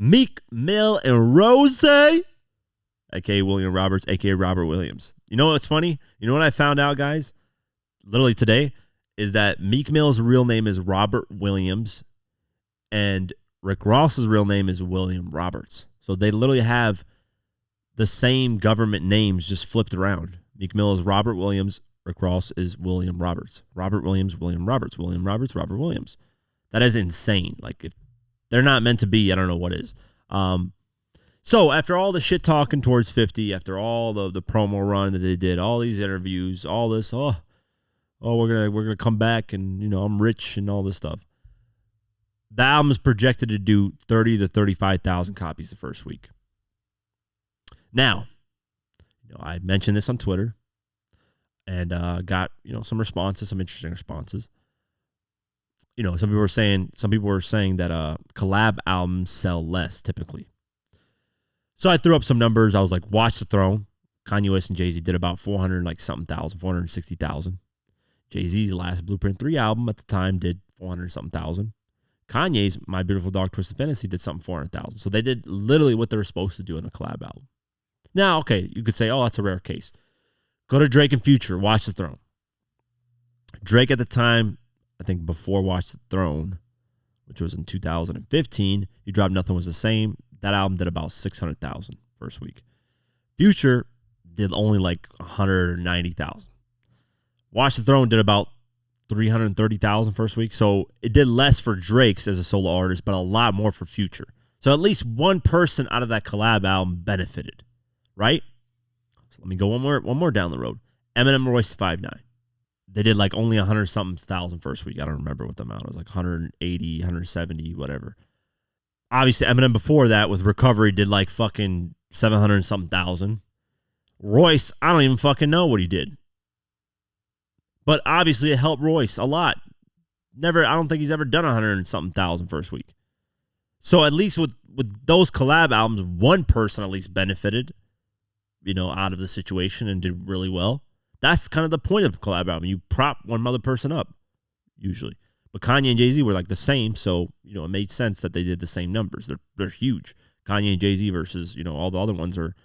Meek Mill and Rose, a.k.a. William Roberts, a.k.a. Robert Williams. You know what's funny? You know what I found out, guys? Literally today, is that Meek Mill's real name is Robert Williams, and Rick Ross's real name is William Roberts. So they literally have the same government names just flipped around. Meek Mill is Robert Williams. Rick Ross is William Roberts. Robert Williams, William Roberts. William Roberts, Robert Williams. That is insane. Like, if they're not meant to be, I don't know what is. So after all the shit talking towards 50, after all the promo run that they did, all these interviews, all this, we're gonna come back and, you know, I'm rich and all this stuff. The album is projected to do 30 to 35,000 copies the first week. Now, you know, I mentioned this on Twitter and got, you know, some responses, some interesting responses. You know, some people were saying that collab albums sell less typically. So I threw up some numbers. I was like, Watch the Throne, Kanye West and Jay-Z did about 460,000. Jay-Z's last Blueprint 3 album at the time did 400,000. Kanye's My Beautiful Dark Twisted Fantasy did something 400,000. So they did literally what they were supposed to do in a collab album. Now, okay, you could say, oh, that's a rare case. Go to Drake and Future, Watch the Throne. Drake at the time, I think before Watch the Throne, which was in 2015, he dropped Nothing Was the Same. That album did about 600,000 first week. Future did only like 190,000. Watch the Throne did about 330,000 first week. So it did less for Drake's as a solo artist, but a lot more for Future. So at least one person out of that collab album benefited, right? So let me go one more down the road. Eminem and Royce 5'9". They did like only 100-something thousand first week. I don't remember what the amount was, like 180, 170, whatever. Obviously, Eminem before that with Recovery did like fucking 700-something thousand. Royce, I don't even fucking know what he did. But obviously, it helped Royce a lot. I don't think he's ever done 100-something thousand first week. So at least with those collab albums, one person at least benefited, you know, out of the situation and did really well. That's kind of the point of a collab album. You prop one other person up, usually. But Kanye and Jay-Z were like the same, so, you know, it made sense that they did the same numbers. They're huge. Kanye and Jay-Z versus, you know, all the other ones are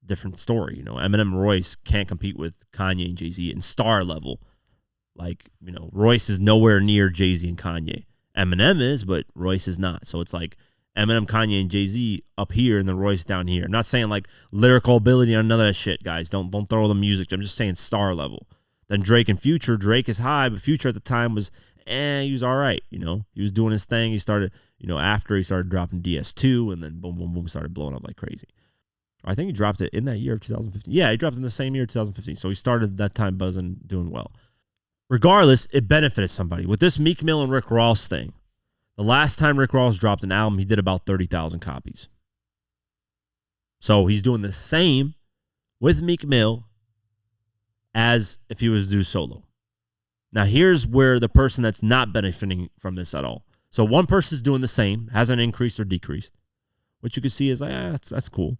different story. You know, Eminem and Royce can't compete with Kanye and Jay-Z in star level. Like, you know, Royce is nowhere near Jay-Z and Kanye. Eminem is, but Royce is not. So it's like Eminem, Kanye, and Jay-Z up here and then Royce down here. I'm not saying like lyrical ability or none of that shit, guys. Don't throw the music. I'm just saying star level. Then Drake and Future. Drake is high, but Future at the time was, he was all right. You know, he was doing his thing. He started, you know, after he started dropping DS2 and then boom, boom, boom, started blowing up like crazy. I think he dropped it in that year of 2015. Yeah, he dropped it in the same year, 2015. So he started that time buzzing, doing well. Regardless, it benefited somebody. With this Meek Mill and Rick Ross thing, the last time Rick Ross dropped an album, he did about 30,000 copies. So he's doing the same with Meek Mill as if he was to do solo. Now, here's where the person that's not benefiting from this at all. So one person's doing the same, hasn't increased or decreased, which you can see is like, that's cool.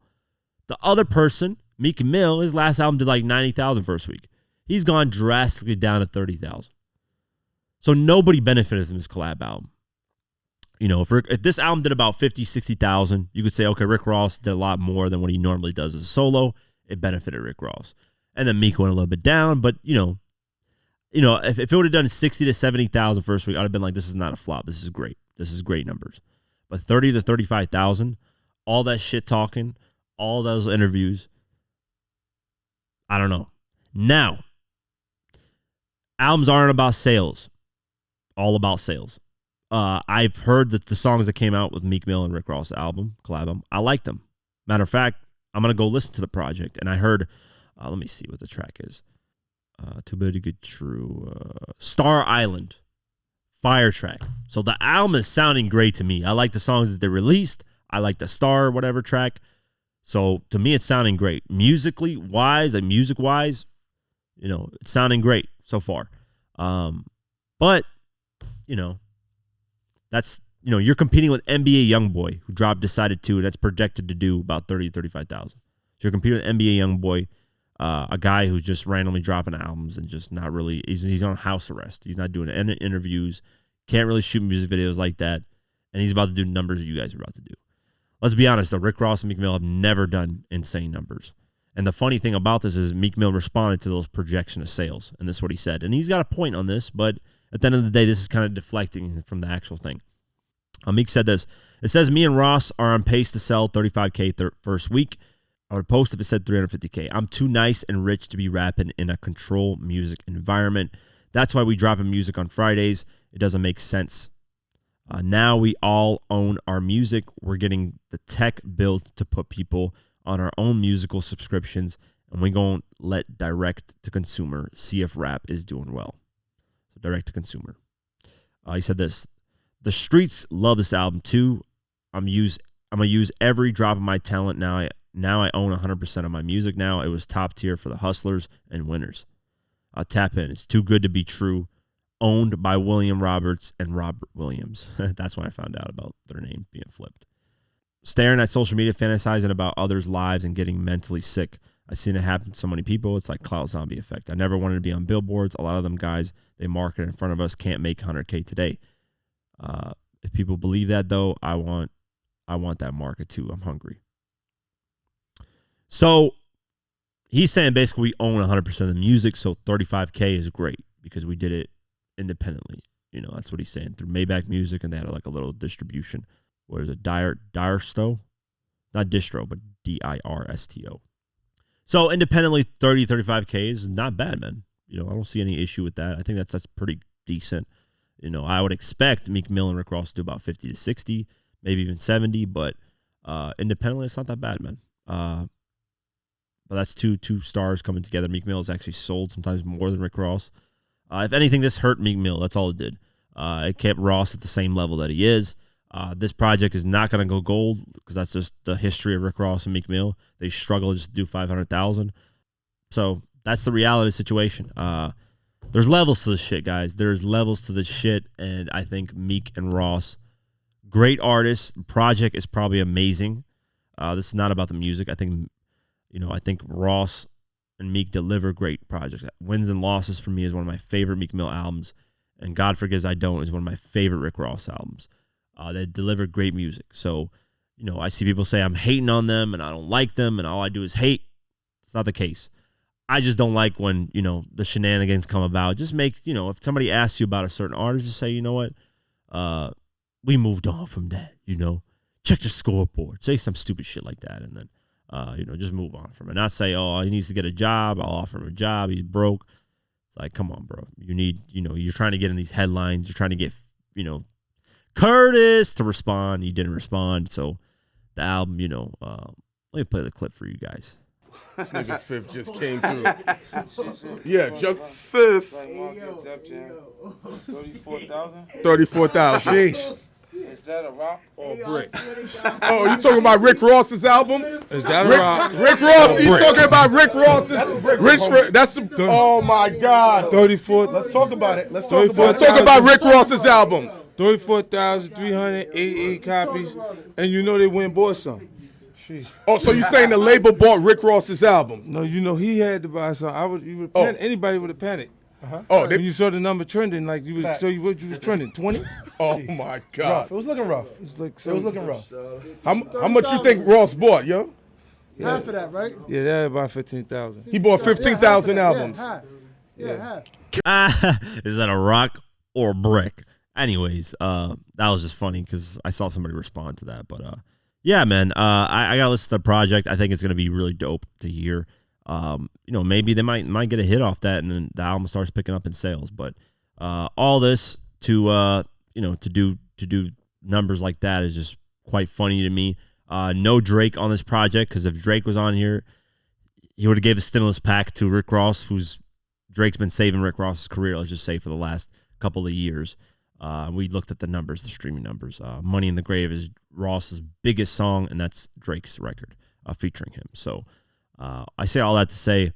The other person, Meek Mill, his last album did like 90,000 first week. He's gone drastically down to 30,000. So nobody benefited from this collab album. You know, if this album did about 50, 60,000, you could say, okay, Rick Ross did a lot more than what he normally does as a solo. It benefited Rick Ross. And then Meek went a little bit down, but, you know, if it would have done 60 to 70,000 first week, I'd have been like, this is not a flop. This is great. This is great numbers. But 30 to 35,000, all that shit talking, all those interviews, I don't know. Now, albums aren't about sales. All about sales. I've heard that the songs that came out with Meek Mill and Rick Ross collab album, I like them. Matter of fact, I'm going to go listen to the project. And I heard, let me see what the track is. Too Bad to Get True. Star Island. Fire track. So the album is sounding great to me. I like the songs that they released. I like the Star whatever track. So to me, it's sounding great. Music-wise, you know, it's sounding great so far. But, you know, that's, you know, you're competing with NBA YoungBoy, who dropped Decided To, and that's projected to do about 30 to 35,000. So you're competing with NBA YoungBoy, a guy who's just randomly dropping albums and just not really, he's on house arrest. He's not doing any interviews, can't really shoot music videos like that, and he's about to do numbers that you guys are about to do. let's be honest, though, Rick Ross and Meek Mill have never done insane numbers. And the funny thing about this is Meek Mill responded to those projection of sales, and this is what he said. And he's got a point on this, but at the end of the day, this is kind of deflecting from the actual thing. Meek said this. It says, me and Ross are on pace to sell 35K first week. I would post if it said 350K. I'm too nice and rich to be rapping in a control music environment. That's why we dropping music on Fridays. It doesn't make sense. Now we all own our music. We're getting the tech built to put people on our own musical subscriptions, and we're going to let direct to consumer see if rap is doing well. So direct to consumer. He said this. The streets love this album too. I'm gonna use every drop of my talent now. I own 100% of my music now. It was top tier for the hustlers and winners. Tap in. It's too good to be true. Owned by William Roberts and Robert Williams. That's when I found out about their name being flipped. Staring at social media, fantasizing about others' lives and getting mentally sick. I've seen it happen to so many people. It's like clout zombie effect. I never wanted to be on billboards. A lot of them guys they market in front of us can't make 100K today. If people believe that, though, I want that market too. I'm hungry. So he's saying basically we own 100% of the music, so 35K is great because we did it independently. You know, that's what he's saying through Maybach Music, and they had like a little distribution. What is it? Dirsto? Not distro, but DIRSTO. So independently, 35K is not bad, man. You know, I don't see any issue with that. I think that's pretty decent. You know, I would expect Meek Mill and Rick Ross to do about 50 to 60, maybe even 70, but independently, it's not that bad, man. But that's two stars coming together. Meek Mill has actually sold sometimes more than Rick Ross. If anything, this hurt Meek Mill. That's all it did. It kept Ross at the same level that he is. This project is not going to go gold because that's just the history of Rick Ross and Meek Mill. They struggle just to do 500,000. So that's the reality situation. There's levels to this shit, guys. There's levels to this shit, and I think Meek and Ross, great artists. Project is probably amazing. This is not about the music. I think Ross and Meek deliver great projects. Wins and Losses for me is one of my favorite Meek Mill albums, and God Forgives I Don't is one of my favorite Rick Ross albums. They deliver great music. So, you know, I see people say I'm hating on them and I don't like them and all I do is hate. It's not the case. I just don't like when, you know, the shenanigans come about. Just make, you know, if somebody asks you about a certain artist, just say, you know what, we moved on from that, you know. Check the scoreboard. Say some stupid shit like that, and then, you know, just move on from it. Not say, oh, he needs to get a job. I'll offer him a job. He's broke. It's like, come on, bro. You need, you know, you're trying to get in these headlines. You're trying to get, you know, Curtis to respond. He didn't respond. So the album, you know, let me play the clip for you guys. This nigga Fifth just came through. Yeah, just Fifth. 34,000? 34,000. Sheesh. Is that a rock or a brick? Oh, you talking about Rick Ross's album? Is that a rock? Rick Ross, you talking about Rick Ross's? That's oh my God. 34. Let's talk about it. Let's talk about Rick Ross's album. 34,388 copies, and you know they went and bought some. Oh, so you saying the label bought Rick Ross's album? No, you know he had to buy some. Anybody would have panicked. Oh, when you saw the number trending, like you would show you what you was trending, 20. Oh my God, It was looking rough. It was looking rough. How much you think Ross bought, yo? Half of that, right? Yeah, that about 15,000. He bought 15,000 albums. Yeah, half. Is that a rock or a brick? Anyways, that was just funny because I saw somebody respond to that. But yeah, man, I got to listen to the project. I think it's going to be really dope to hear. You know, maybe they might get a hit off that, and then the album starts picking up in sales. But all this to you know, to do numbers like that is just quite funny to me. No Drake on this project, because if Drake was on here, he would have gave a stimulus pack to Rick Ross, Drake's been saving Rick Ross's career, let's just say, for the last couple of years. We looked at the numbers, the streaming numbers. Money in the Grave is Ross's biggest song, and that's Drake's record featuring him. So I say all that to say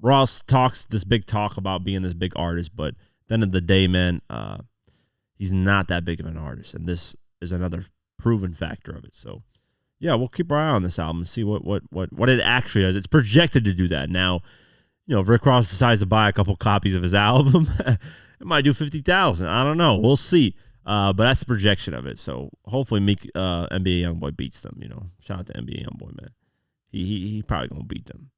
Ross talks this big talk about being this big artist, but at the end of the day, man, he's not that big of an artist, and this is another proven factor of it. So yeah, we'll keep our eye on this album and see what it actually does. It's projected to do that. Now, you know, if Rick Ross decides to buy a couple copies of his album, it might do 50,000. I don't know. We'll see. But that's the projection of it. So hopefully Meek, NBA YoungBoy beats them. Shout out to NBA YoungBoy, man. He probably gonna beat them.